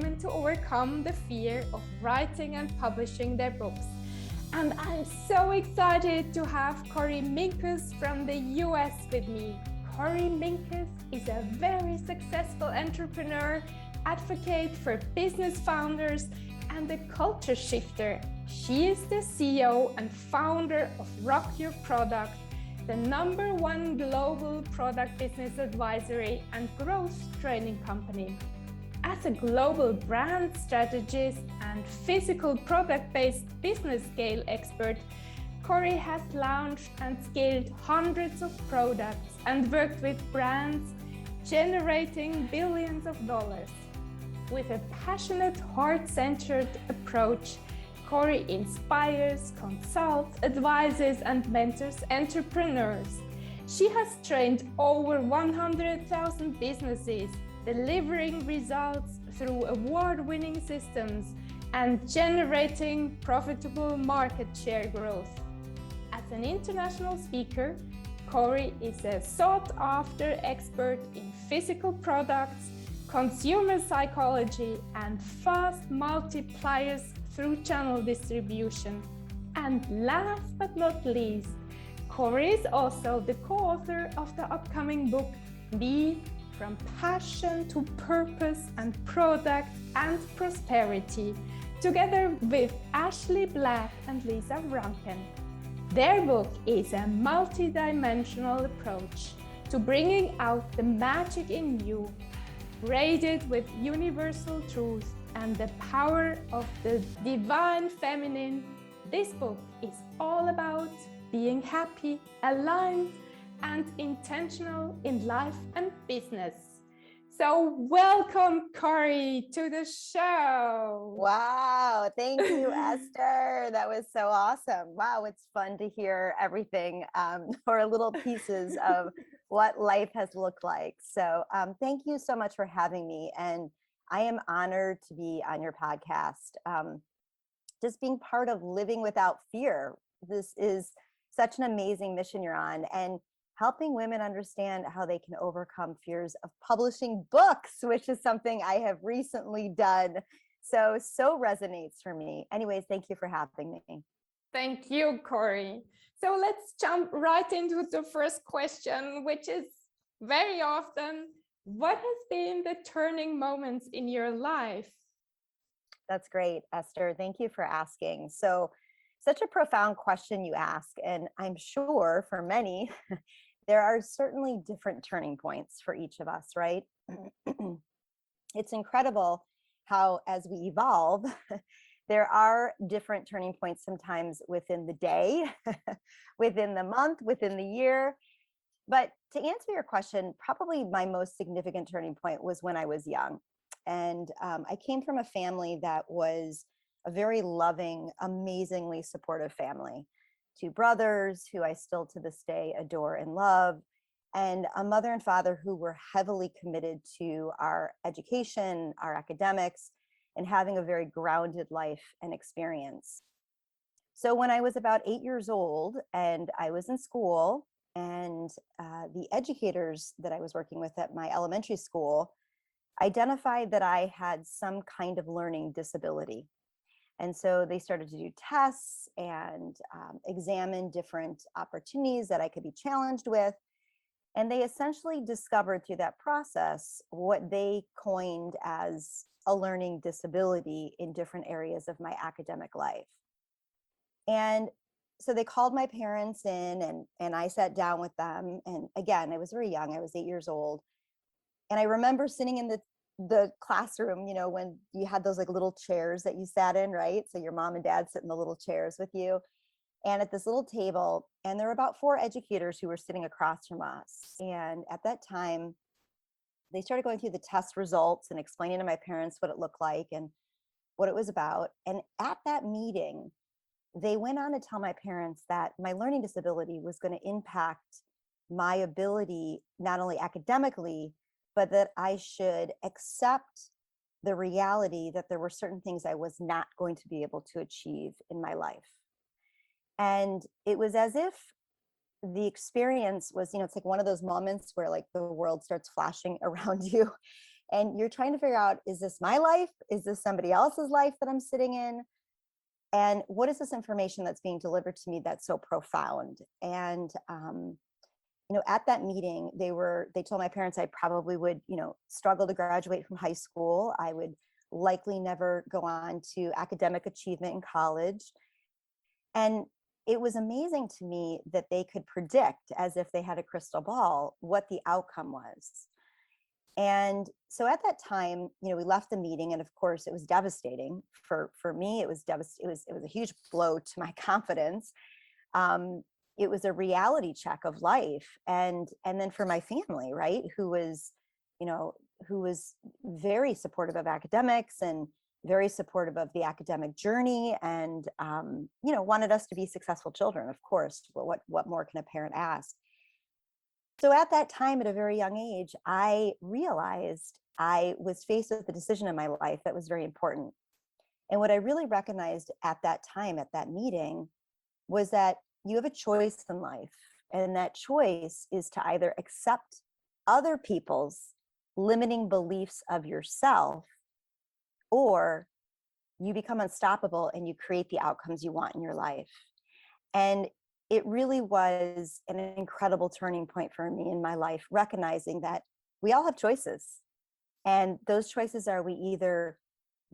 women to overcome the fear of writing and publishing their books. And I'm so excited to have Korie Minkus from the US with me. Korie Minkus is a very successful entrepreneur, advocate for business founders, and a culture shifter. She is the CEO and founder of Rock Your Product, the #1 global product business advisory and growth training company. As a global brand strategist and physical product-based business scale expert, Korie has launched and scaled hundreds of products and worked with brands generating billions of dollars. With a passionate, heart-centered approach, Korie inspires, consults, advises, and mentors entrepreneurs. She has trained over 100,000 businesses, delivering results through award-winning systems and generating profitable market share growth. As an international speaker, Korie is a sought-after expert in physical products, consumer psychology, and fast multipliers through channel distribution. And last but not least, Korie is also the co-author of the upcoming book, Be From Passion to Purpose and Product and Prosperity, together with Ashley Black and Lisa Rankin. Their book is a multi-dimensional approach to bringing out the magic in you, braided with universal truth and the power of the divine feminine. This book is all about being happy, aligned, and intentional in life and business. So welcome, Korie, to the show. Wow, thank you, Esther. That was so awesome. Wow, it's fun to hear everything or little pieces of what life has looked like. So thank you so much for having me. And I am honored to be on your podcast. Just being part of Living Without Fear. This is such an amazing mission you're on, and helping women understand how they can overcome fears of publishing books, which is something I have recently done. So resonates for me. Anyways, thank you for having me. Thank you, Korie. So let's jump right into the first question, which is very often, what has been the turning moments in your life? That's great, Esther. Thank you for asking. So such a profound question you ask, and I'm sure for many, there are certainly different turning points for each of us, right? It's incredible how, as we evolve, there are different turning points sometimes within the day, within the month, within the year. But to answer your question, probably my most significant turning point was when I was young. And I came from a family that was a very loving, amazingly supportive family. 2 brothers who I still to this day adore and love, and a mother and father who were heavily committed to our education, our academics, and having a very grounded life and experience. So when I was about 8 years old and I was in school, and the educators that I was working with at my elementary school identified that I had some kind of learning disability. And so they started to do tests and examine different opportunities that I could be challenged with. And they essentially discovered through that process what they coined as a learning disability in different areas of my academic life. And so they called my parents in, and I sat down with them. And again, I was very young. I was 8 years old. And I remember sitting in the classroom, you know, when you had those like little chairs that you sat in, right? So your mom and dad sit in the little chairs with you. And at this little table, and there were about 4 educators who were sitting across from us. And at that time, they started going through the test results and explaining to my parents what it looked like and what it was about. And at that meeting, they went on to tell my parents that my learning disability was going to impact my ability, not only academically, but that I should accept the reality that there were certain things I was not going to be able to achieve in my life. And it was as if the experience was, you know, it's like one of those moments where like the world starts flashing around you. And you're trying to figure out, is this my life? Is this somebody else's life that I'm sitting in? And what is this information that's being delivered to me that's so profound? And at that meeting, they told my parents I probably would, struggle to graduate from high school. I would likely never go on to academic achievement in college. And it was amazing to me that they could predict, as if they had a crystal ball, what the outcome was. And so at that time, we left the meeting, and of course it was devastating for me. It was a huge blow to my confidence. It was a reality check of life, and then for my family, right, who was very supportive of academics and very supportive of the academic journey, and wanted us to be successful children, of course. What more can a parent ask? So at that time, at a very young age, I realized I was faced with a decision in my life that was very important. And what I really recognized at that time, at that meeting, was that you have a choice in life. And that choice is to either accept other people's limiting beliefs of yourself, or you become unstoppable and you create the outcomes you want in your life. And it really was an incredible turning point for me in my life, recognizing that we all have choices. And those choices are, we either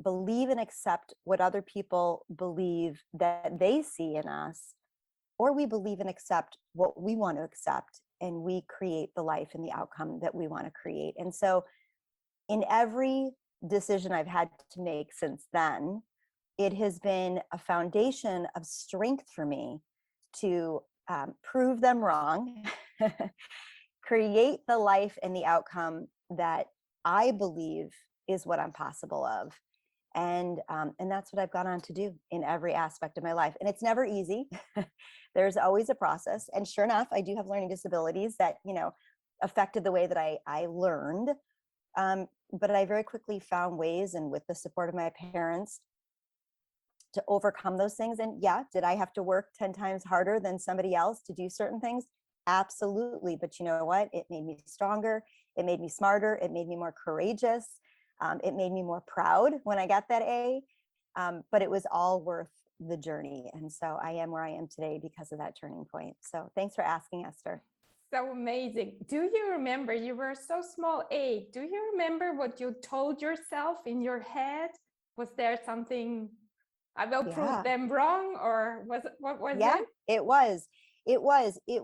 believe and accept what other people believe that they see in us, or we believe and accept what we want to accept, and we create the life and the outcome that we want to create. And so in every decision I've had to make since then, it has been a foundation of strength for me to prove them wrong, create the life and the outcome that I believe is what I'm possible of. And that's what I've gone on to do in every aspect of my life. And it's never easy. There's always a process. And sure enough, I do have learning disabilities that, affected the way that I learned. But I very quickly found ways, and with the support of my parents, to overcome those things. And yeah, did I have to work 10 times harder than somebody else to do certain things? Absolutely. But you know what? It made me stronger. It made me smarter. It made me more courageous. It made me more proud when I got that A. But it was all worth the journey. And so I am where I am today because of that turning point. So thanks for asking, Esther. So amazing. Do you remember, you were so small A, do you remember what you told yourself in your head? Was there something, I will prove them wrong, or what was it? It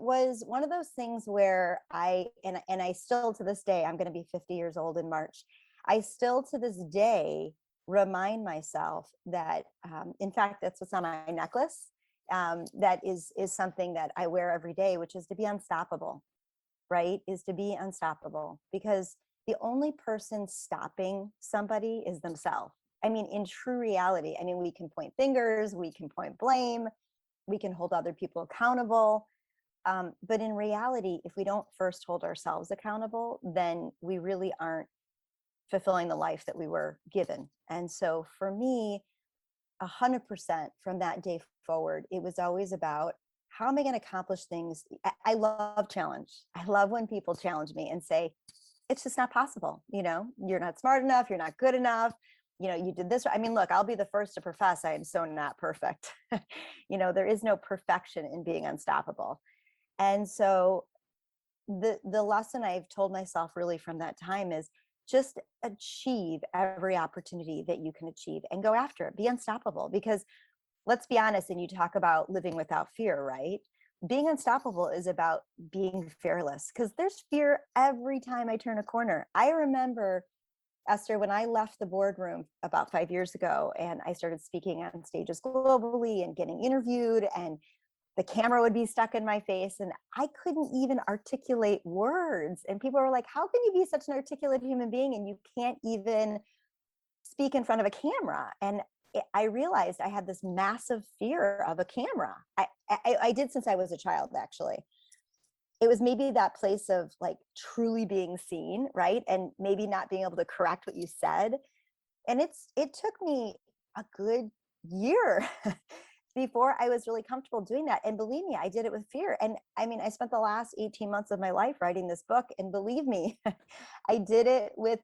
was one of those things where I still to this day, I'm going to be 50 years old in March. I still to this day remind myself that, in fact, that's what's on my necklace. That is something that I wear every day, which is to be unstoppable, right? Is to be unstoppable, because the only person stopping somebody is themselves. I mean, in true reality, we can point fingers, we can point blame, we can hold other people accountable. But in reality, if we don't first hold ourselves accountable, then we really aren't fulfilling the life that we were given. And so for me, 100% from that day forward, it was always about, how am I going to accomplish things? I love challenge. I love when people challenge me and say, it's just not possible. You're not smart enough. You're not good enough. You did this. Look, I'll be the first to profess I am so not perfect. There is no perfection in being unstoppable. And so the lesson I've told myself really from that time is, just achieve every opportunity that you can achieve and go after it. Be unstoppable, because let's be honest, and you talk about living without fear, right? Being unstoppable is about being fearless, because there's fear every time I turn a corner. I remember, Esther, when I left the boardroom about 5 years ago, and I started speaking on stages globally and getting interviewed, and the camera would be stuck in my face and I couldn't even articulate words. And people were like, how can you be such an articulate human being and you can't even speak in front of a camera? And I realized I had this massive fear of a camera. I did since I was a child, actually. It was maybe that place of like truly being seen, right? And maybe not being able to correct what you said. And it took me a good year before I was really comfortable doing that. And believe me, I did it with fear. And I spent the last 18 months of my life writing this book. And believe me, I did it with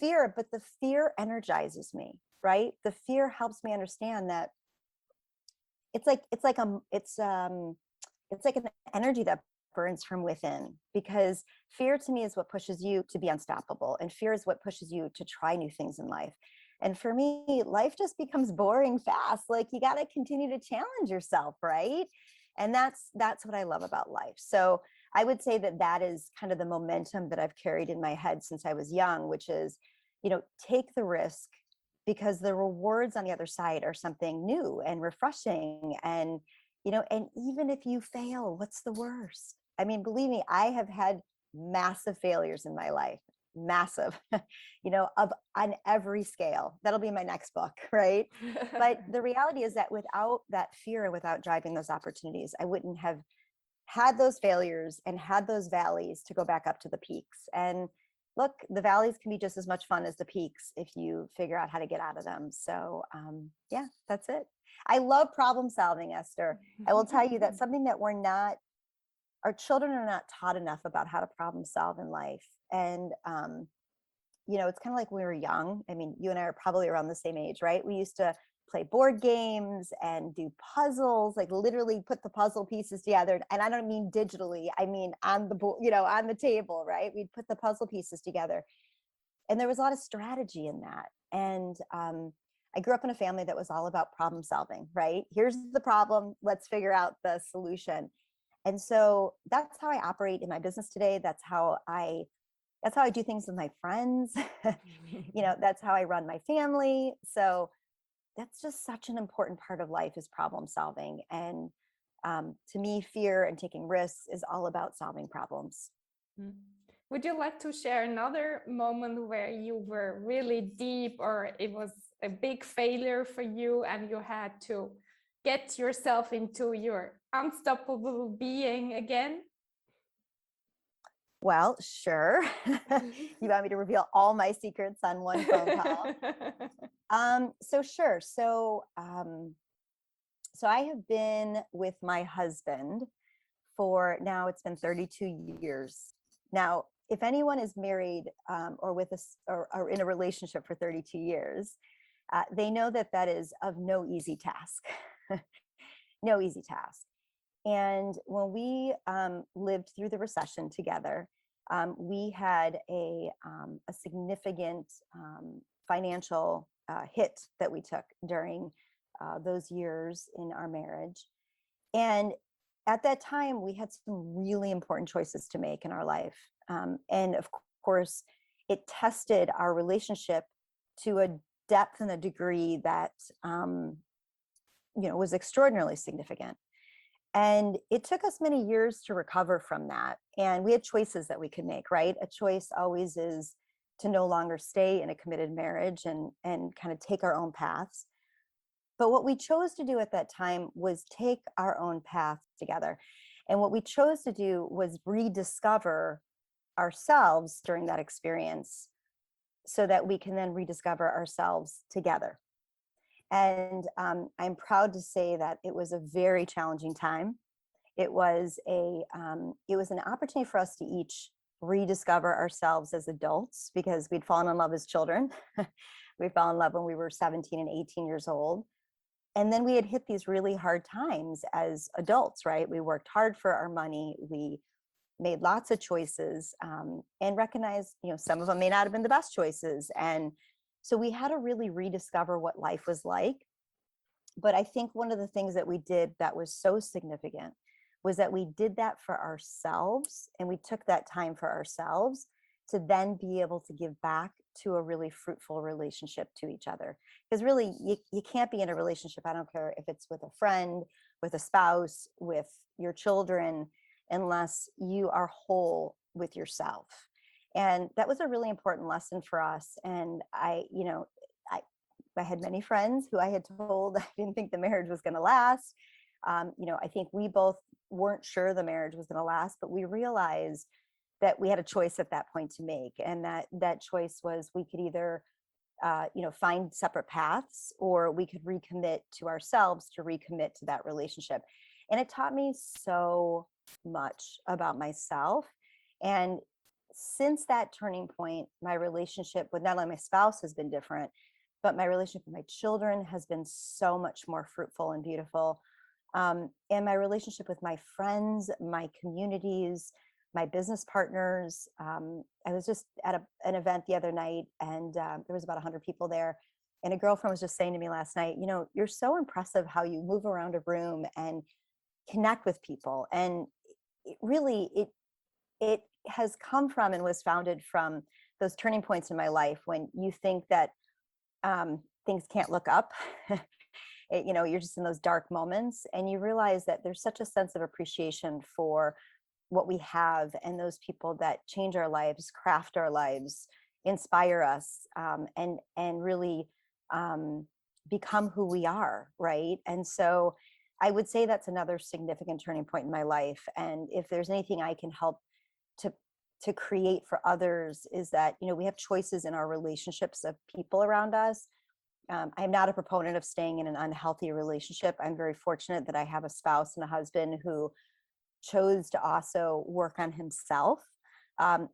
fear, but the fear energizes me, right? The fear helps me understand that it's like an energy that burns from within, because fear to me is what pushes you to be unstoppable, and fear is what pushes you to try new things in life. And for me, life just becomes boring fast. Like, you got to continue to challenge yourself, right? And that's what I love about life. So I would say that that is kind of the momentum that I've carried in my head since I was young, which is, take the risk, because the rewards on the other side are something new and refreshing. And and even if you fail, what's the worst? I mean, believe me, I have had massive failures in my life, massive, of on every scale. That'll be my next book, right? But the reality is that without that fear and without driving those opportunities, I wouldn't have had those failures and had those valleys to go back up to the peaks. And look, the valleys can be just as much fun as the peaks if you figure out how to get out of them. So yeah, that's it. I love problem solving, Esther. I will tell you that's something that our children are not taught enough about how to problem solve in life. And it's kind of like when we were young. I mean, you and I are probably around the same age, right? We used to play board games and do puzzles, like literally put the puzzle pieces together. And I don't mean digitally, I mean on the board, on the table, right? We'd put the puzzle pieces together. And there was a lot of strategy in that. And I grew up in a family that was all about problem solving, right? Here's the problem, let's figure out the solution. And so that's how I operate in my business today. That's how I do things with my friends. That's how I run my family. So that's just such an important part of life, is problem solving. And to me, fear and taking risks is all about solving problems. Would you like to share another moment where you were really deep, or it was a big failure for you and you had to get yourself into your unstoppable being again? Well, sure. You want me to reveal all my secrets on one phone call? So sure. So I have been with my husband for now, it's been 32 years. Now, if anyone is married or with us or in a relationship for 32 years, they know that that is of no easy task. No easy task. And when we lived through the recession together, we had a significant financial hit that we took during those years in our marriage. And at that time, we had some really important choices to make in our life. And of course, it tested our relationship to a depth and a degree that was extraordinarily significant. And it took us many years to recover from that. And we had choices that we could make, right? A choice always is to no longer stay in a committed marriage and kind of take our own paths. But what we chose to do at that time was take our own path together. And what we chose to do was rediscover ourselves during that experience so that we can then rediscover ourselves together. And I'm proud to say that it was a very challenging time. It was an opportunity for us to each rediscover ourselves as adults, because we'd fallen in love as children. We fell in love when we were 17 and 18 years old. And then we had hit these really hard times as adults, right? We worked hard for our money. We made lots of choices and recognized, some of them may not have been the best choices. And so we had to really rediscover what life was like. But I think one of the things that we did that was so significant was that we did that for ourselves, and we took that time for ourselves to then be able to give back to a really fruitful relationship to each other. Because really, you can't be in a relationship, I don't care if it's with a friend, with a spouse, with your children, unless you are whole with yourself. And that was a really important lesson for us. And I had many friends who I had told I didn't think the marriage was going to last. I think we both weren't sure the marriage was going to last, but we realized that we had a choice at that point to make. And that choice was, we could either, find separate paths, or we could recommit to ourselves to recommit to that relationship. And it taught me so much about myself. And since that turning point, my relationship with not only my spouse has been different, but my relationship with my children has been so much more fruitful and beautiful. And my relationship with my friends, my communities, my business partners. I was just at an event the other night, and there was about 100 people there. And a girlfriend was just saying to me last night, you know, you're so impressive how you move around a room and connect with people. And it has come from and was founded from those turning points in my life when you think that things can't look up. You know, you're just in those dark moments, and you realize that there's such a sense of appreciation for what we have and those people that change our lives, craft our lives, inspire us, and really become who we are, right? And so I would say that's another significant turning point in my life. And if there's anything I can help to to create for others, is that, you know, we have choices in our relationships of people around us. I'm not a proponent of staying in an unhealthy relationship. I'm very fortunate that I have a spouse and a husband who chose to also work on himself,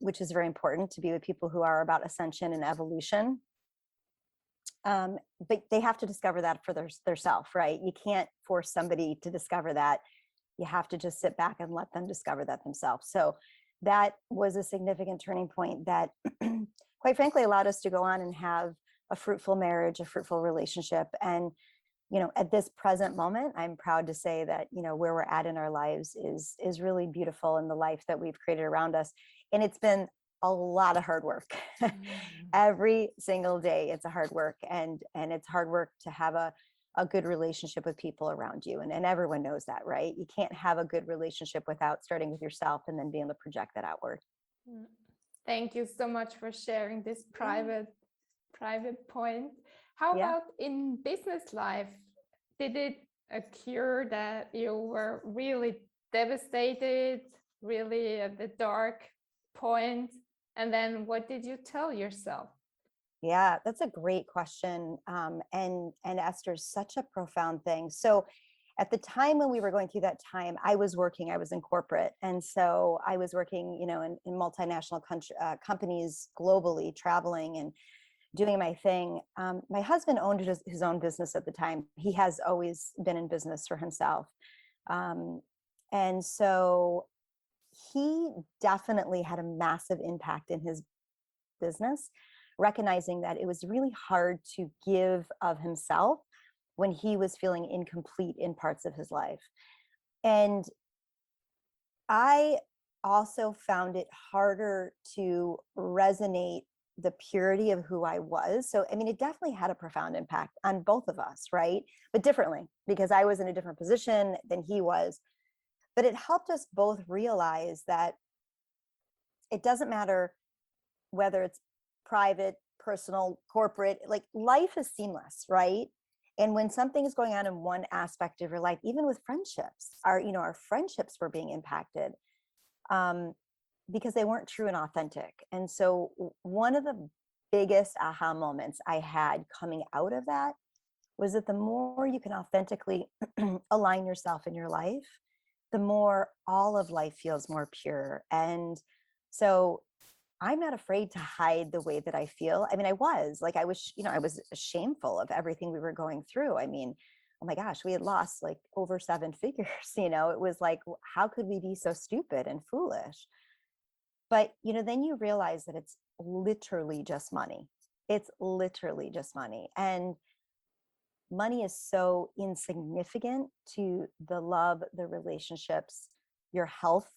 which is very important, to be with people who are about ascension and evolution. But they have to discover that for their self, right? You can't force somebody to discover that. You have to just sit back and let them discover that themselves. So that was a significant turning point that quite frankly allowed us to go on and have a fruitful marriage, a fruitful relationship. And, you know, at this present moment, I'm proud to say that, you know, where we're at in our lives is really beautiful, in the life that we've created around us. And it's been a lot of hard work. Every single day it's a hard work, and it's hard work to have a good relationship with people around you. And everyone knows that, right? You can't have a good relationship without starting with yourself and then being able to project that outward. Thank you so much for sharing this private point. How about in business life? Did it occur that you were really devastated, really at the dark point? And then what did you tell yourself? Yeah, that's a great question. And Esther's such a profound thing. So at the time when we were going through that time, I was in corporate. And so I was working, you know, in multinational companies globally, traveling and doing my thing. My husband owned his own business at the time. He has always been in business for himself. And so he definitely had a massive impact in his business, recognizing that it was really hard to give of himself when he was feeling incomplete in parts of his life. And I also found it harder to resonate the purity of who I was. So, I mean, it definitely had a profound impact on both of us, right? But differently, because I was in a different position than he was. But it helped us both realize that it doesn't matter whether it's private, personal, corporate, like life is seamless, right? And when something is going on in one aspect of your life, even with friendships, our friendships were being impacted because they weren't true and authentic. And so one of the biggest aha moments I had coming out of that was that the more you can authentically align yourself in your life, the more all of life feels more pure. And so I'm not afraid to hide the way that I feel. I mean, I was shameful of everything we were going through. I mean, oh my gosh, we had lost like over 7 figures. You know, it was like, how could we be so stupid and foolish? But, you know, then you realize that it's literally just money. It's literally just money. And money is so insignificant to the love, the relationships, your health,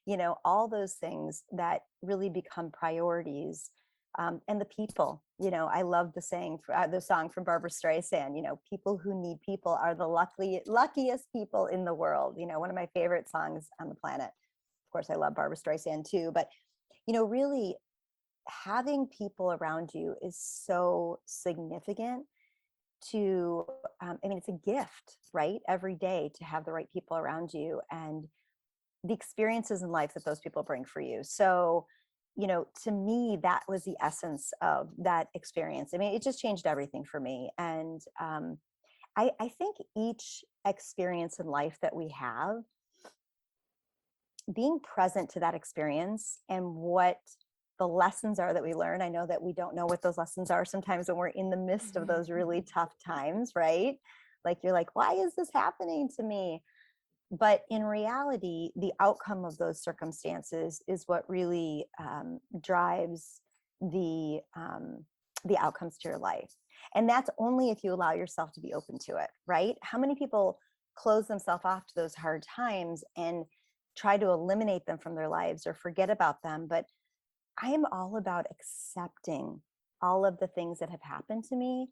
you know, all those things that really become priorities. And the people, you know, I love the saying, the song from Barbara Streisand, you know, people who need people are the luckiest people in the world. You know, one of my favorite songs on the planet. Of course, I love Barbara Streisand too, but, you know, really having people around you is so significant to, I mean, it's a gift, right? Every day to have the right people around you and the experiences in life that those people bring for you. So, you know, to me, that was the essence of that experience. I mean, it just changed everything for me. And I think each experience in life that we have being present to that experience and what the lessons are that we learn. I know that we don't know what those lessons are sometimes when we're in the midst of those really tough times, right? Like you're like, why is this happening to me? But in reality, the outcome of those circumstances is what really drives the outcomes to your life. And that's only if you allow yourself to be open to it, right? How many people close themselves off to those hard times and try to eliminate them from their lives or forget about them? But I am all about accepting all of the things that have happened to me,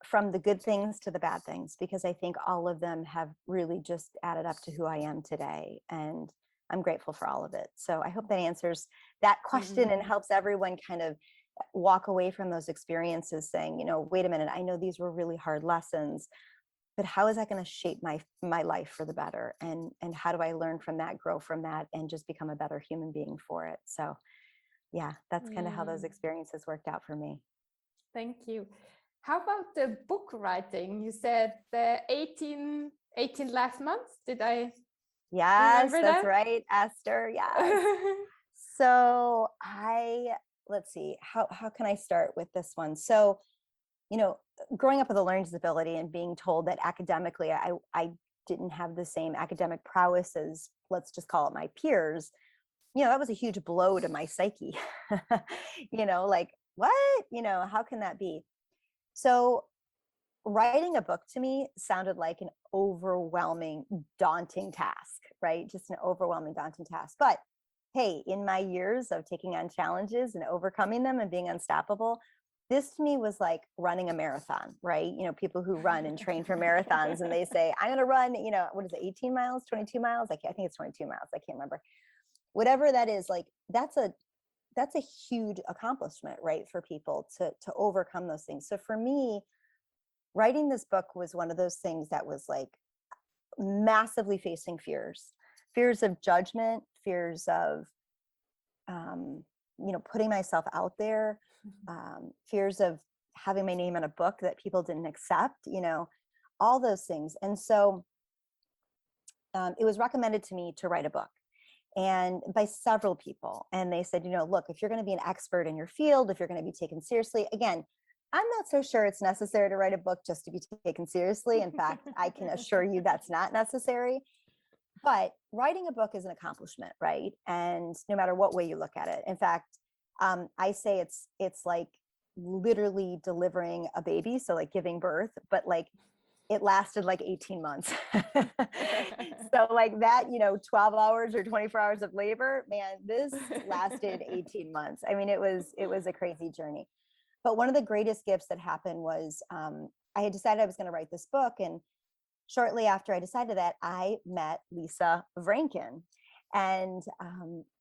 from the good things to the bad things, because I think all of them have really just added up to who I am today. And I'm grateful for all of it. So I hope that answers that question and helps everyone kind of walk away from those experiences saying, wait a minute, I know these were really hard lessons, but how is that going to shape my life for the better? And how do I learn from that, grow from that, and just become a better human being for it? So yeah, that's kind of how those experiences worked out for me. Thank you. How about the book writing? You said the 18 last month. Did I Yes, remember that's that? right, Esther. Yes. So let's see, how can I start with this one? So, growing up with a learning disability and being told that academically I didn't have the same academic prowess as, let's just call it, my peers, that was a huge blow to my psyche. Like, what? How can that be? So writing a book to me sounded like an overwhelming, daunting task, right? Just an overwhelming, daunting task. But hey, in my years of taking on challenges and overcoming them and being unstoppable, this to me was like running a marathon, right? People who run and train for marathons and they say, I'm going to run, what is it, 18 miles, 22 miles? I think it's 22 miles. I can't remember. Whatever that is, like, that's a huge accomplishment, right? For people to overcome those things. So for me, writing this book was one of those things that was like massively facing fears of judgment, fears of, putting myself out there, fears of having my name on a book that people didn't accept, all those things. And so it was recommended to me to write a book, and by several people. And they said, look, if you're going to be an expert in your field, if you're going to be taken seriously, again, I'm not so sure it's necessary to write a book just to be taken seriously. In fact, I can assure you that's not necessary. But writing a book is an accomplishment, right? And no matter what way you look at it. In fact, I say it's like literally delivering a baby, so like giving birth, but like it lasted like 18 months. So like that, 12 hours or 24 hours of labor, man, this lasted 18 months. I mean, it was a crazy journey. But one of the greatest gifts that happened was I had decided I was going to write this book. And shortly after I decided that, I met Lisa Vranken. And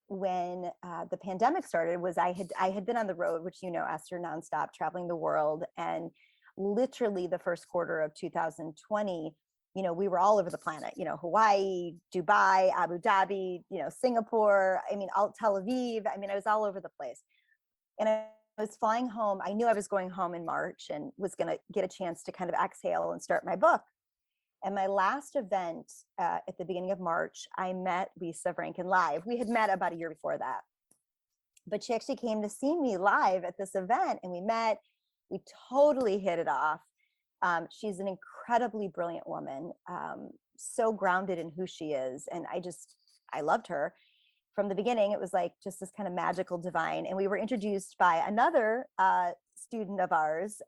when the pandemic started, I had been on the road, which Esther, nonstop, traveling the world. And literally the first quarter of 2020, we were all over the planet, Hawaii, Dubai, Abu Dhabi, Singapore, Tel Aviv. I was all over the place. And I was flying home. I knew I was going home in March and was going to get a chance to kind of exhale and start my book. And my last event at the beginning of March, I met Lisa Vranken live. We had met about a year before that, but she actually came to see me live at this event, and we met. We totally hit it off. She's an incredibly brilliant woman, so grounded in who she is. And I loved her. From the beginning, it was like just this kind of magical divine. And we were introduced by another student of ours,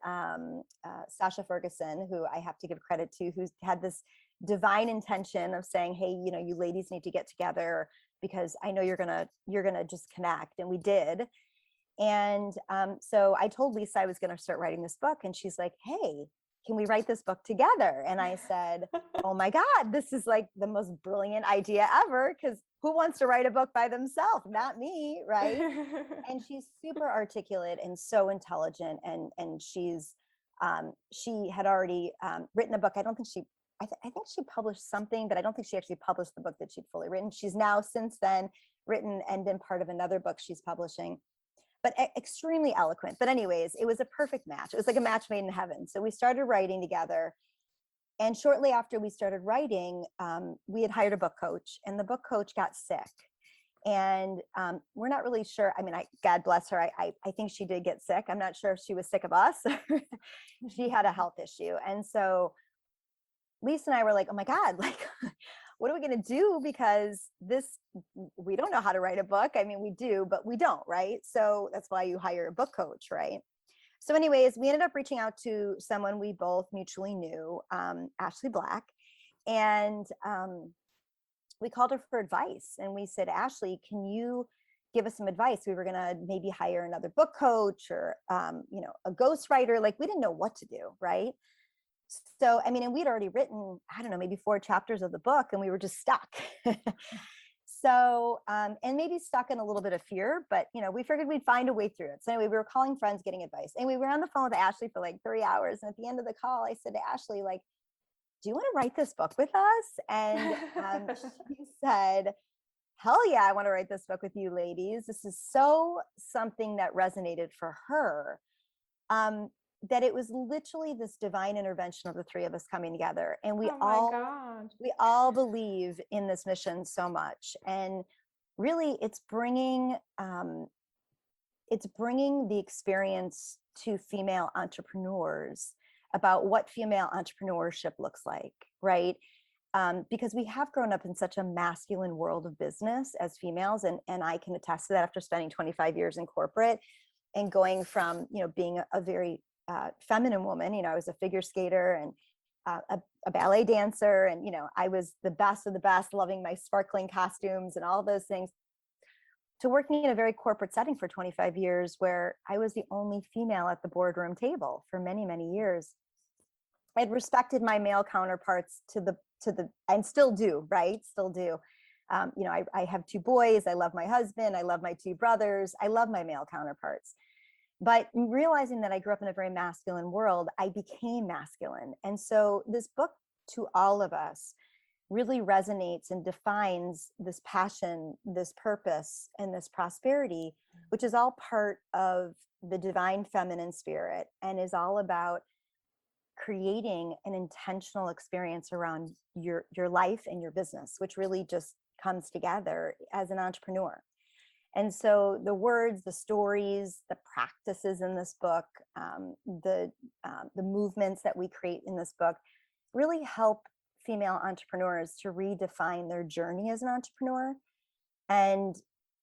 Sasha Ferguson, who I have to give credit to, who's had this divine intention of saying, hey, you ladies need to get together because I know you're gonna just connect. And we did. And so I told Lisa I was going to start writing this book, and she's like, hey, can we write this book together? And I said, oh my God, this is like the most brilliant idea ever, because who wants to write a book by themselves? Not me, right? And she's super articulate and so intelligent, and she's she had already written a book. I think she published something, but I don't think she actually published the book that she'd fully written. She's now since then written and been part of another book she's publishing, but extremely eloquent. But anyways, it was a perfect match. It was like a match made in heaven. So we started writing together. And shortly after we started writing, we had hired a book coach, and the book coach got sick. And we're not really sure. I mean, God bless her. I think she did get sick. I'm not sure if she was sick of us. She had a health issue. And so Lisa and I were like, oh my God, like, what are we going to do? Because we don't know how to write a book. I mean, we do, but we don't, right? So that's why you hire a book coach, right? So anyways, we ended up reaching out to someone we both mutually knew, Ashley Black. And we called her for advice. And we said, Ashley, can you give us some advice? We were going to maybe hire another book coach or, a ghostwriter. Like, we didn't know what to do, right? So, I mean, and we'd already written, I don't know, maybe 4 chapters of the book, and we were just stuck. So, and maybe stuck in a little bit of fear, but, we figured we'd find a way through it. So anyway, we were calling friends, getting advice, and we were on the phone with Ashley for like 3 hours. And at the end of the call, I said to Ashley, like, do you want to write this book with us? And she said, hell yeah, I want to write this book with you ladies. This is so something that resonated for her. That it was literally this divine intervention of the 3 of us coming together. And we all believe in this mission so much. And really it's bringing the experience to female entrepreneurs about what female entrepreneurship looks like, right? Because we have grown up in such a masculine world of business as females. And I can attest to that after spending 25 years in corporate and going from, being a very feminine woman. I was a figure skater and a ballet dancer. And, I was the best of the best, loving my sparkling costumes and all those things, to working in a very corporate setting for 25 years, where I was the only female at the boardroom table for many, many years. I'd respected my male counterparts to the, and still do, right? Still do. I have 2 boys. I love my husband. I love my 2 brothers. I love my male counterparts. But realizing that I grew up in a very masculine world, I became masculine. And so this book, to all of us, really resonates and defines this passion, this purpose, and this prosperity, which is all part of the divine feminine spirit and is all about creating an intentional experience around your life and your business, which really just comes together as an entrepreneur. And so the words, the stories, the practices in this book, the movements that we create in this book really help female entrepreneurs to redefine their journey as an entrepreneur. And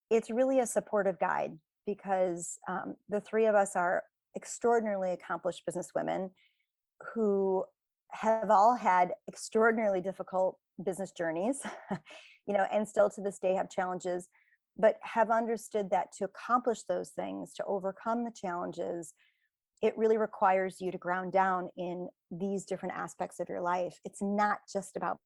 it's really a supportive guide, because the 3 of us are extraordinarily accomplished businesswomen who have all had extraordinarily difficult business journeys, and still to this day have challenges, but have understood that to accomplish those things, to overcome the challenges, it really requires you to ground down in these different aspects of your life. It's not just about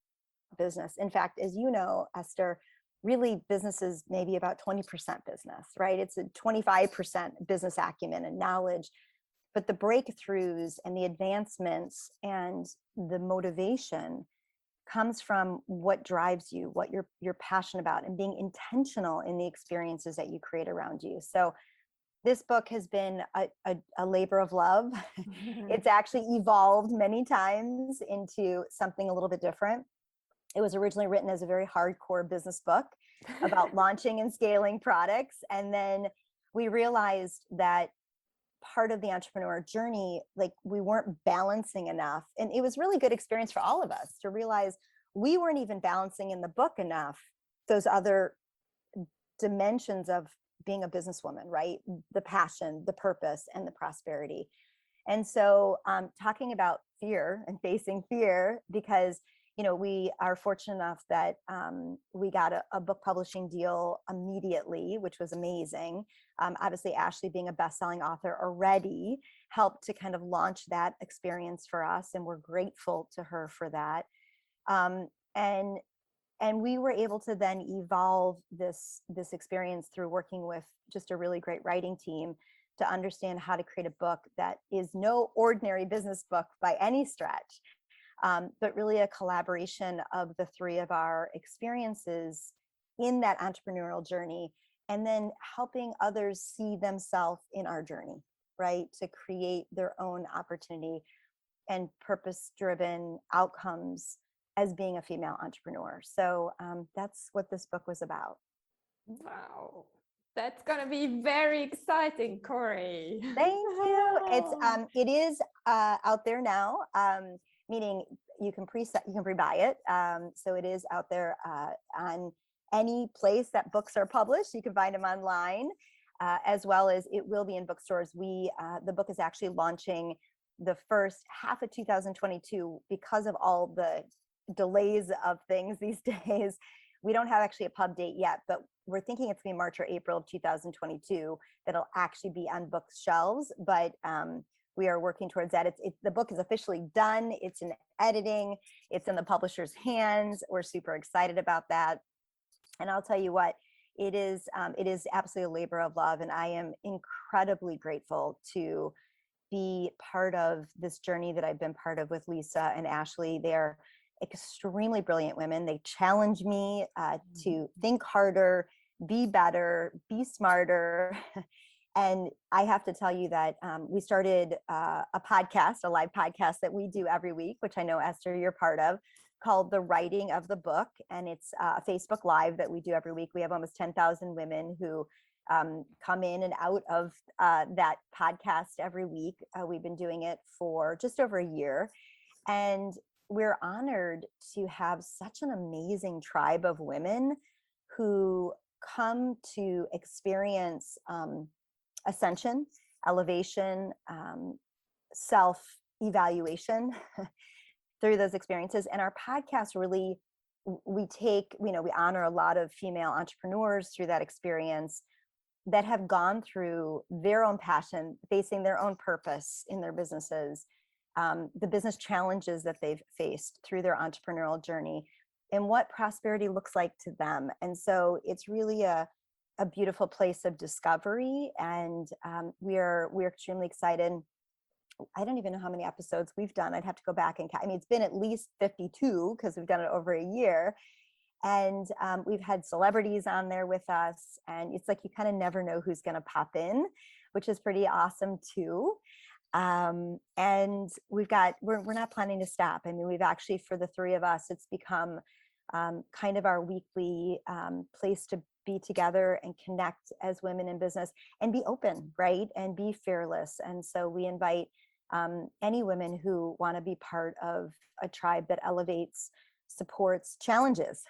business. In fact, as you know, Esther, really business is maybe about 20% business, right? It's a 25% business acumen and knowledge. But the breakthroughs and the advancements and the motivation comes from what drives you, what you're passionate about, and being intentional in the experiences that you create around you. So this book has been a labor of love. It's actually evolved many times into something a little bit different. It was originally written as a very hardcore business book about launching and scaling products. And then we realized that part of the entrepreneur journey, like, we weren't balancing enough. And it was really good experience for all of us to realize we weren't even balancing in the book enough those other dimensions of being a businesswoman, right? The passion, the purpose, and the prosperity. And so talking about fear and facing fear, because we are fortunate enough that we got a book publishing deal immediately, which was amazing. Obviously, Ashley, being a best-selling author already, helped to kind of launch that experience for us, and we're grateful to her for that. And we were able to then evolve this experience through working with just a really great writing team to understand how to create a book that is no ordinary business book by any stretch. But really a collaboration of the 3 of our experiences in that entrepreneurial journey, and then helping others see themselves in our journey, right? To create their own opportunity. and purpose-driven outcomes as being a female entrepreneur. So that's what this book was about. Wow. That's going to be very exciting, Korie. Thank you. It is out there now, meaning you can pre-buy it. So it is out there on any place that books are published. You can find them online, as well as it will be in bookstores. The book is actually launching the first half of 2022 because of all the delays of things these days. We don't have actually a pub date yet, but we're thinking it's going to be March or April of 2022 that'll actually be on bookshelves. But we are working towards that. The book is officially done. It's in editing. It's in the publisher's hands. We're super excited about that. And I'll tell you what, it is absolutely a labor of love. And I am incredibly grateful to be part of this journey that I've been part of with Lisa and Ashley. They're extremely brilliant women. They challenge me to think harder, be better, be smarter. And I have to tell you that we started a live podcast that we do every week, which I know, Esther, you're part of, called The Writing of the Book. And it's a Facebook Live that we do every week. We have almost 10,000 women who come in and out of that podcast every week. We've been doing it for just over a year. And we're honored to have such an amazing tribe of women who come to experience ascension, elevation, self-evaluation through those experiences. And our podcast really, we honor a lot of female entrepreneurs through that experience that have gone through their own passion, facing their own purpose in their businesses, the business challenges that they've faced through their entrepreneurial journey, and what prosperity looks like to them. And so it's really a beautiful place of discovery. And we're extremely excited. I don't even know how many episodes we've done. I'd have to go back and count. I mean, it's been at least 52 because we've done it over a year. And we've had celebrities on there with us. And it's like you kind of never know who's going to pop in, which is pretty awesome too. And we're not planning to stop. I mean, we've actually, for the three of us, it's become kind of our weekly place to be together and connect as women in business and be open, right? And be fearless. And so we invite any women who want to be part of a tribe that elevates, supports, challenges,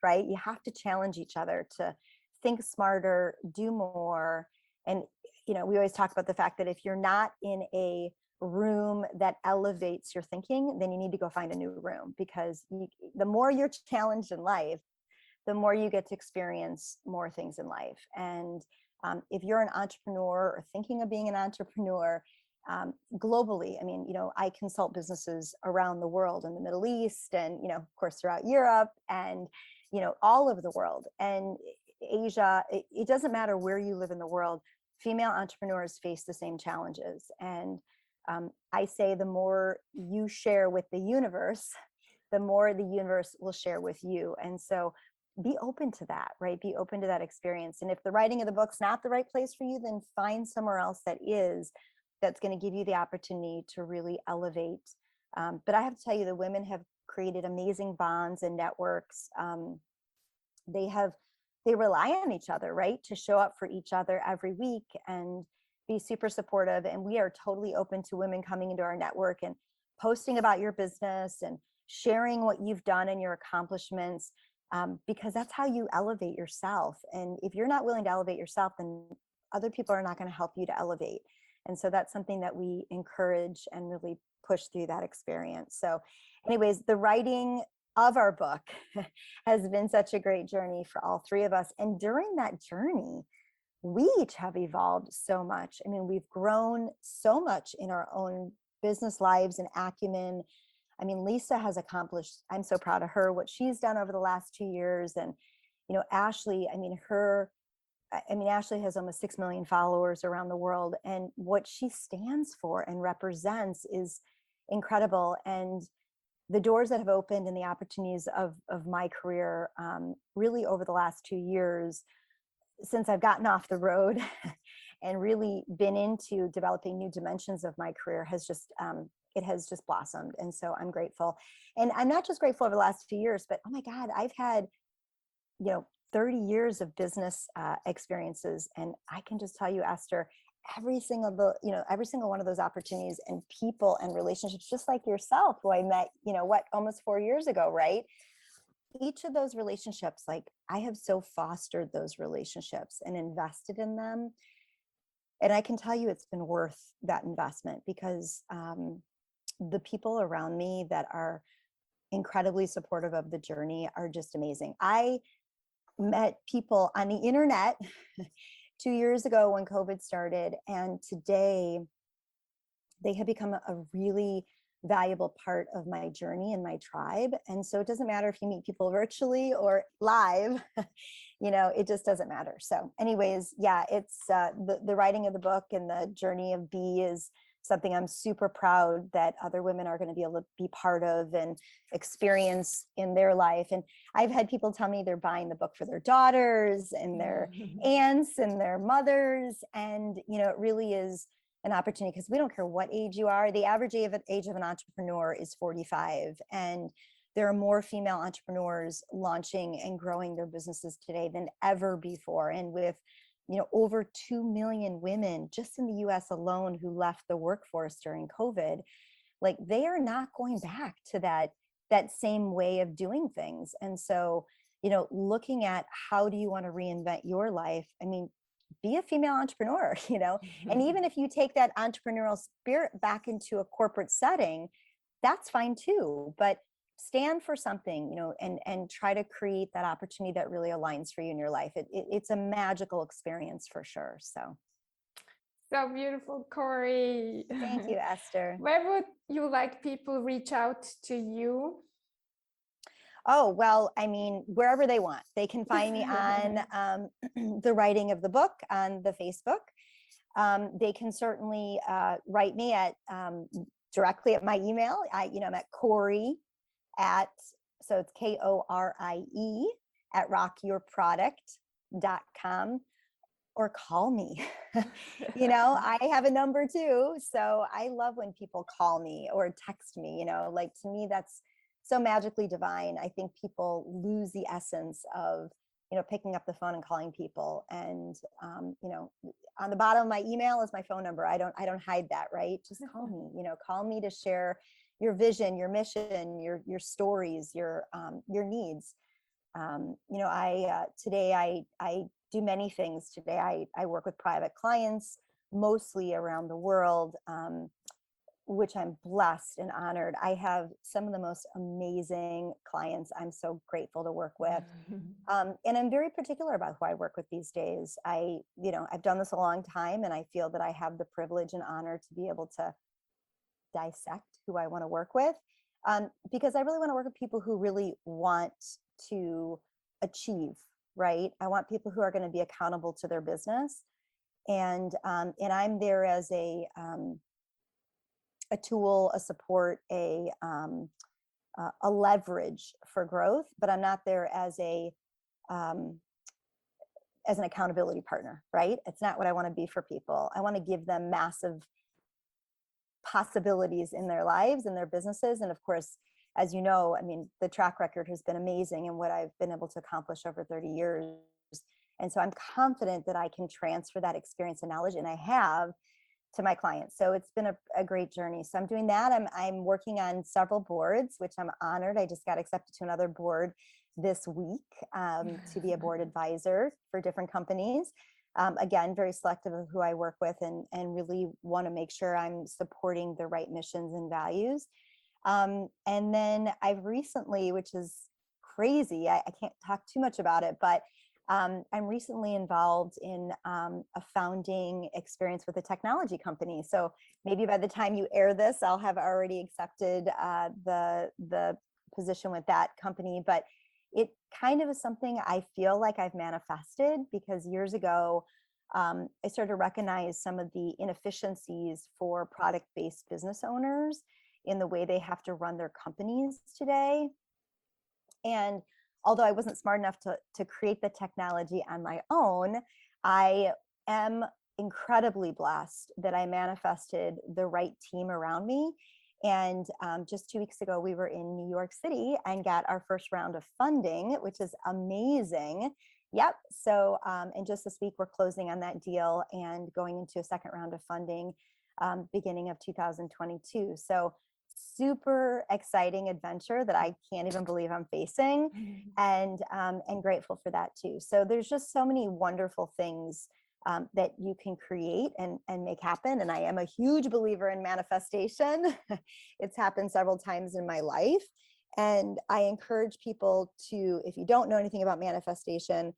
right? You have to challenge each other to think smarter, do more. And we always talk about the fact that if you're not in a room that elevates your thinking, then you need to go find a new room, because the more you're challenged in life, the more you get to experience more things in life. And if you're an entrepreneur or thinking of being an entrepreneur, globally, I mean, I consult businesses around the world, in the Middle East, and, of course, throughout Europe, and, all over the world, and Asia. It doesn't matter where you live in the world. Female entrepreneurs face the same challenges. And I say the more you share with the universe, the more the universe will share with you. And so be open to that, right? Be open to that experience. And if the writing of the book's not the right place for you, then find somewhere else that is, that's going to give you the opportunity to really elevate. But I have to tell you, the women have created amazing bonds and networks. They rely on each other, right? To show up for each other every week and be super supportive. And we are totally open to women coming into our network and posting about your business and sharing what you've done and your accomplishments, because that's how you elevate yourself. And if you're not willing to elevate yourself, then other people are not going to help you to elevate. And so that's something that we encourage and really push through that experience. So anyways, the writing of our book has been such a great journey for all three of us. And during that journey, we each have evolved so much. I mean, we've grown so much in our own business lives and acumen. I mean, Lisa has accomplished, I'm so proud of her, what she's done over the last 2 years. And, Ashley, Ashley has almost 6 million followers around the world. And what she stands for and represents is incredible. And the doors that have opened and the opportunities of my career, really over the last 2 years, since I've gotten off the road and really been into developing new dimensions of my career, has just it has just blossomed. And so I'm grateful. And I'm not just grateful over the last few years, but oh my God, I've had, 30 years of business experiences. And I can just tell you, Esther, every single one of those opportunities and people and relationships, just like yourself, who I met, almost 4 years ago, right? Each of those relationships, like I have so fostered those relationships and invested in them. And I can tell you it's been worth that investment because the people around me that are incredibly supportive of the journey are just amazing. I met people on the internet 2 years ago when COVID started, and today they have become a really valuable part of my journey and my tribe. And so it doesn't matter if you meet people virtually or live, it just doesn't matter. So anyways, yeah, it's the writing of the book and the journey of B is something I'm super proud that other women are going to be able to be part of and experience in their life. And I've had people tell me they're buying the book for their daughters and their aunts and their mothers. And, it really is an opportunity because we don't care what age you are. The average age of an entrepreneur is 45. And there are more female entrepreneurs launching and growing their businesses today than ever before. And with over 2 million women just in the US alone who left the workforce during COVID, like they are not going back to that same way of doing things. And so, looking at how do you want to reinvent your life? I mean, be a female entrepreneur, and even if you take that entrepreneurial spirit back into a corporate setting, that's fine too. But stand for something, and try to create that opportunity that really aligns for you in your life. It's a magical experience for sure. So beautiful, Korie. Thank you, Esther. Where would you like people reach out to you? Oh, well, I mean, wherever they want. They can find me on the writing of the book on the Facebook. They can certainly write me at directly at my email. I'm at Korie so it's KORIE at rockyourproduct.com, or call me. I have a number too. So I love when people call me or text me, like to me, that's so magically divine. I think people lose the essence of, picking up the phone and calling people. And, on the bottom of my email is my phone number. I don't hide that, right? Just call me, call me to share your vision, your mission, your stories, your needs. Today I do many things. Today I work with private clients, mostly around the world, which I'm blessed and honored. I have some of the most amazing clients I'm so grateful to work with. And I'm very particular about who I work with these days. I've done this a long time, and I feel that I have the privilege and honor to be able to dissect who I want to work with, because I really want to work with people who really want to achieve, right? I want people who are going to be accountable to their business, and I'm there as a tool, a support, a leverage for growth, but I'm not there as an accountability partner, right? It's not what I want to be for people. I want to give them massive possibilities in their lives and their businesses. And of course, as you know, I mean, the track record has been amazing and what I've been able to accomplish over 30 years. And so I'm confident that I can transfer that experience and knowledge, and I have, to my clients. So it's been a great journey. So I'm doing that. I'm working on several boards, which I'm honored. I just got accepted to another board this week to be a board advisor for different companies. Again, very selective of who I work with, and really want to make sure I'm supporting the right missions and values. And then I've recently, which is crazy, I can't talk too much about it, but I'm recently involved in a founding experience with a technology company. So maybe by the time you air this, I'll have already accepted the position with that company. But it kind of is something I feel like I've manifested, because years ago, I started to recognize some of the inefficiencies for product-based business owners in the way they have to run their companies today. And although I wasn't smart enough to create the technology on my own, I am incredibly blessed that I manifested the right team around me And just 2 weeks ago, we were in New York City and got our first round of funding, which is amazing. Yep. So, and just this week, we're closing on that deal and going into a second round of funding beginning of 2022. So super exciting adventure that I can't even believe I'm facing, and grateful for that too. So there's just so many wonderful things that you can create and make happen. And I am a huge believer in manifestation. It's happened several times in my life. And I encourage people to, if you don't know anything about manifestation,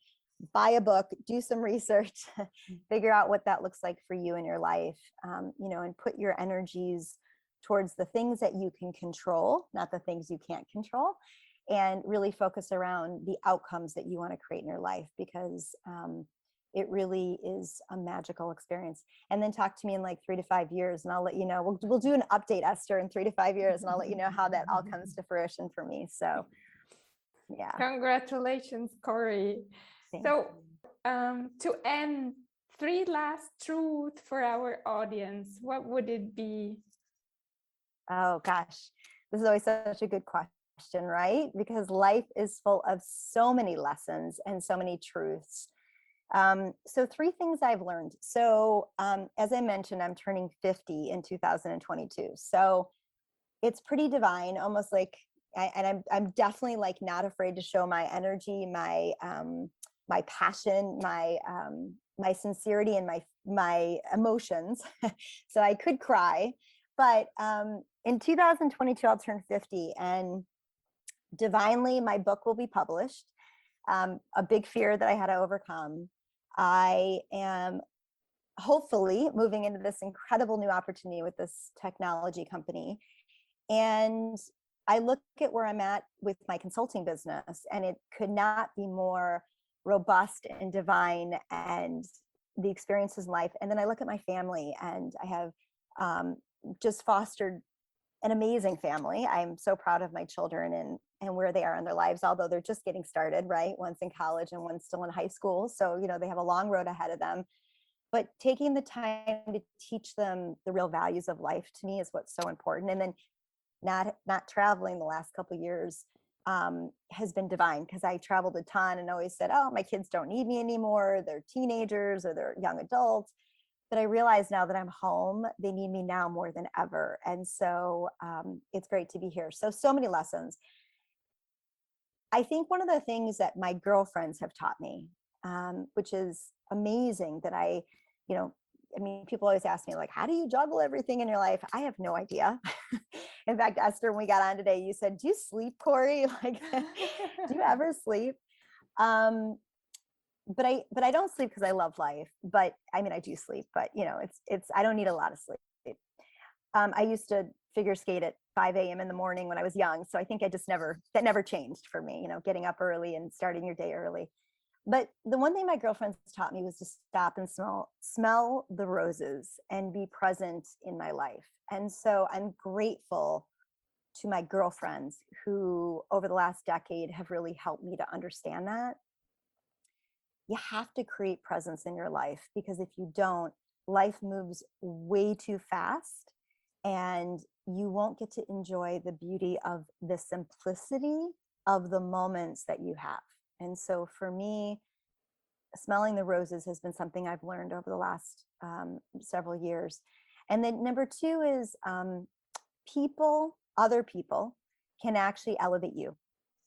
buy a book, do some research, figure out what that looks like for you in your life, and put your energies towards the things that you can control, not the things you can't control, and really focus around the outcomes that you want to create in your life, because it really is a magical experience. And then talk to me in like 3 to 5 years, and I'll let you know. We'll do an update, Esther, in 3 to 5 years, and I'll let you know how that all comes to fruition for me. So, yeah. Congratulations, Korie. So, to end, 3 last truths for our audience, what would it be? Oh gosh, this is always such a good question, right? Because life is full of so many lessons and so many truths. So 3 things I've learned. So as I mentioned, I'm turning 50 in 2022. So it's pretty divine, almost like, I'm definitely like not afraid to show my energy, my passion, my sincerity, and my emotions. So I could cry, but in 2022, I'll turn 50, and divinely, my book will be published. A big fear that I had to overcome. I am hopefully moving into this incredible new opportunity with this technology company. And I look at where I'm at with my consulting business, and it could not be more robust and divine, and the experiences in life. And then I look at my family, and I have just fostered an amazing family. I'm so proud of my children and where they are in their lives, although they're just getting started, right? One's in college and one's still in high school. So, they have a long road ahead of them. But taking the time to teach them the real values of life, to me, is what's so important. And then not traveling the last couple of years has been divine, because I traveled a ton and always said, oh, my kids don't need me anymore. They're teenagers or they're young adults. But I realize now that I'm home, they need me now more than ever. And so it's great to be here. So many lessons. I think one of the things that my girlfriends have taught me, which is amazing, that people always ask me, like, how do you juggle everything in your life? I have no idea. In fact, Esther, when we got on today, you said, do you sleep, Korie? Like, do you ever sleep? But I don't sleep because I love life. But I mean, I do sleep, but I don't need a lot of sleep. I used to figure skate at 5 a.m. in the morning when I was young. So I think that never changed for me, getting up early and starting your day early. But the one thing my girlfriends taught me was to stop and smell the roses and be present in my life. And so I'm grateful to my girlfriends who over the last decade have really helped me to understand that. You have to create presence in your life, because if you don't, life moves way too fast, and you won't get to enjoy the beauty of the simplicity of the moments that you have. And so for me, smelling the roses has been something I've learned over the last several years. And then number 2 is other people can actually elevate you.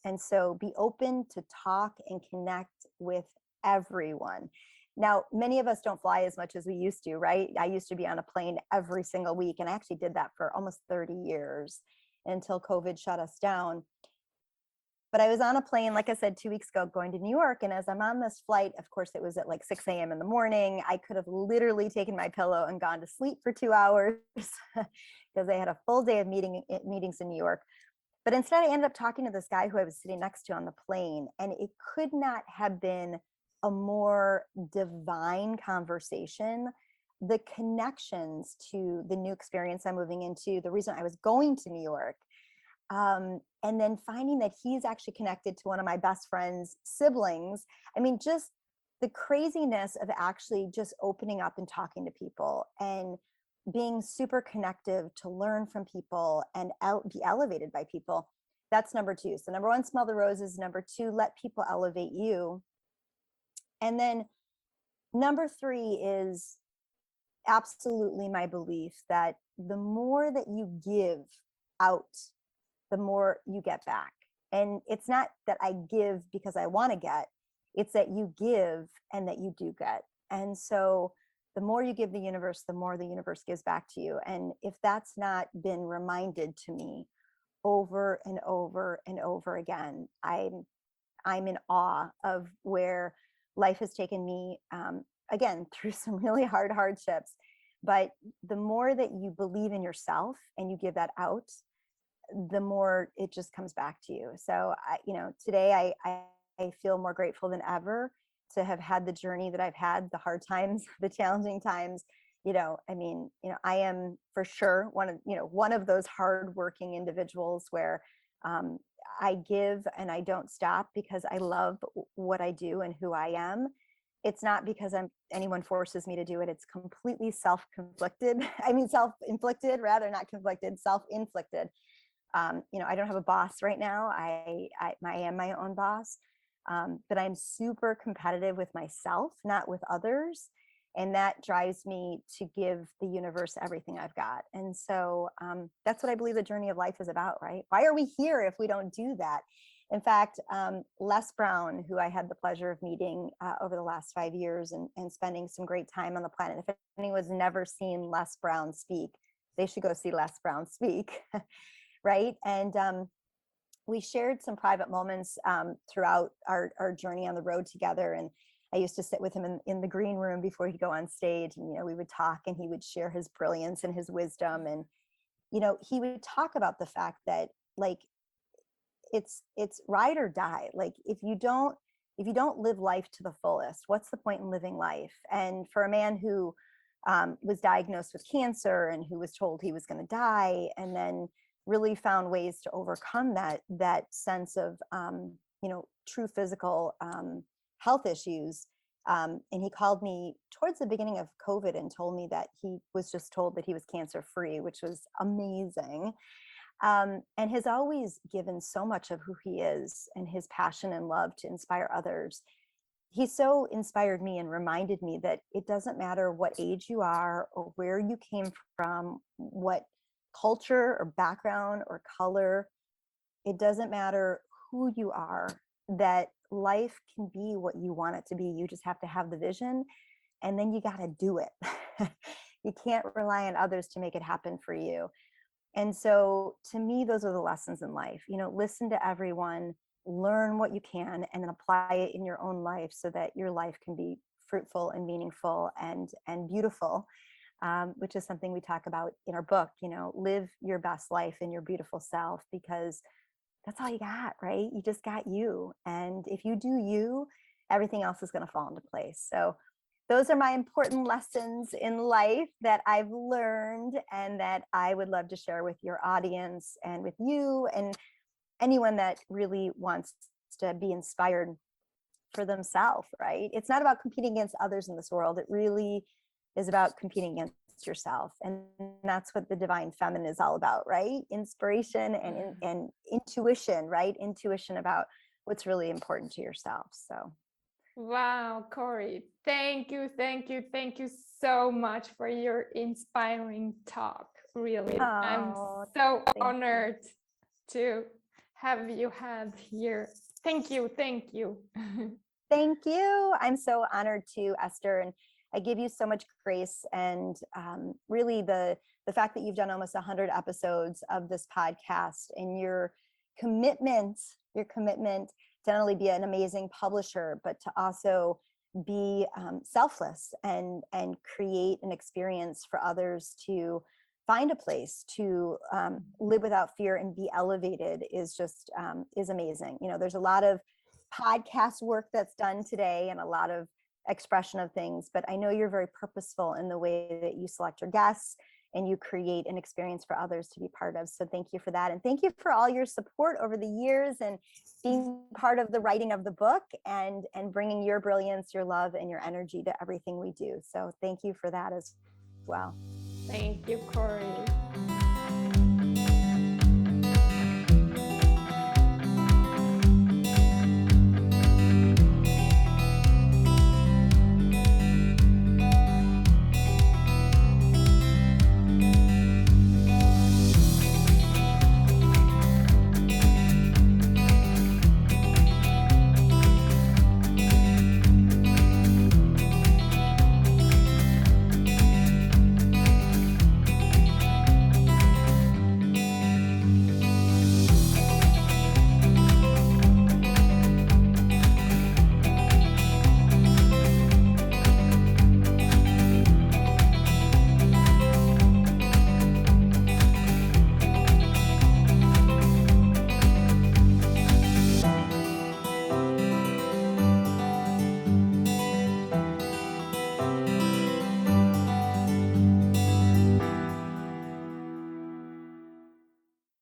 And so be open to talk and connect with everyone. Now, many of us don't fly as much as we used to, right? I used to be on a plane every single week, and I actually did that for almost 30 years until COVID shut us down. But I was on a plane, like I said, 2 weeks ago, going to New York. And as I'm on this flight, of course, it was at like 6 a.m. in the morning. I could have literally taken my pillow and gone to sleep for 2 hours because I had a full day of meetings in New York. But instead, I ended up talking to this guy who I was sitting next to on the plane. And it could not have been a more divine conversation. The connections to the new experience I'm moving into, the reason I was going to New York, and then finding that he's actually connected to one of my best friend's siblings. I mean, just the craziness of actually just opening up and talking to people. And being super connective, to learn from people and be elevated by people. That's number two. So number one, smell the roses. Number two, let people elevate you. And then number three is absolutely my belief that the more that you give out, the more you get back. And it's not that I give because I want to get, it's that you give and that you do get. And so the more you give the universe, the more the universe gives back to you. And if that's not been reminded to me over and over and over again, I'm in awe of where life has taken me, again, through some really hard hardships. But the more that you believe in yourself and you give that out, the more it just comes back to you. So today I feel more grateful than ever to have had the journey that I've had, the hard times, the challenging times. I am for sure one of those hardworking individuals where I give and I don't stop because I love what I do and who I am. It's not because anyone forces me to do it. It's completely self-inflicted. Self-inflicted rather, not conflicted, self-inflicted. I don't have a boss right now. I am my own boss, but I'm super competitive with myself, not with others. And that drives me to give the universe everything I've got. And so that's what I believe the journey of life is about, right? Why are we here if we don't do that? In fact, Les Brown, who I had the pleasure of meeting over the last 5 years and spending some great time on the planet. If anyone's never seen Les Brown speak, they should go see Les Brown speak, right? And we shared some private moments throughout our journey on the road together. And I used to sit with him in the green room before he'd go on stage, and we would talk, and he would share his brilliance and his wisdom. And he would talk about the fact that, like, it's ride or die. Like, if you don't live life to the fullest, what's the point in living life? And for a man who was diagnosed with cancer and who was told he was going to die, and then really found ways to overcome that sense of true physical health issues. And he called me towards the beginning of COVID and told me that he was just told that he was cancer free, which was amazing. And has always given so much of who he is and his passion and love to inspire others. He so inspired me and reminded me that it doesn't matter what age you are or where you came from, what culture or background or color. It doesn't matter who you are, that life can be what you want it to be. You just have to have the vision, and then you got to do it. You can't rely on others to make it happen for you. And so to me, those are the lessons in life. Listen to everyone, learn what you can, and then apply it in your own life so that your life can be fruitful and meaningful and beautiful, which is something we talk about in our book. Live your best life in your beautiful self, because that's all you got, right? You just got you. And if you do you, everything else is going to fall into place. So those are my important lessons in life that I've learned and that I would love to share with your audience and with you and anyone that really wants to be inspired for themselves, right? It's not about competing against others in this world. It really is about competing against yourself. And that's what the divine feminine is all about, right? Inspiration and intuition, right? Intuition about what's really important to yourself. So. Wow, Korie, thank you so much for your inspiring talk. Really, I'm so honored to have you had here. Thank you. Thank you. I'm so honored too, Esther, and I give you so much grace. And really, the fact that you've done almost 100 episodes of this podcast, and your commitment to not only be an amazing publisher, but to also be selfless and create an experience for others to find a place to live without fear and be elevated is just is amazing. There's a lot of podcast work that's done today and a lot of expression of things, but I know you're very purposeful in the way that you select your guests and you create an experience for others to be part of. So thank you for that. And thank you for all your support over the years and being part of the writing of the book and bringing your brilliance, your love, and your energy to everything we do. So thank you for that as well. Thank you, Korie.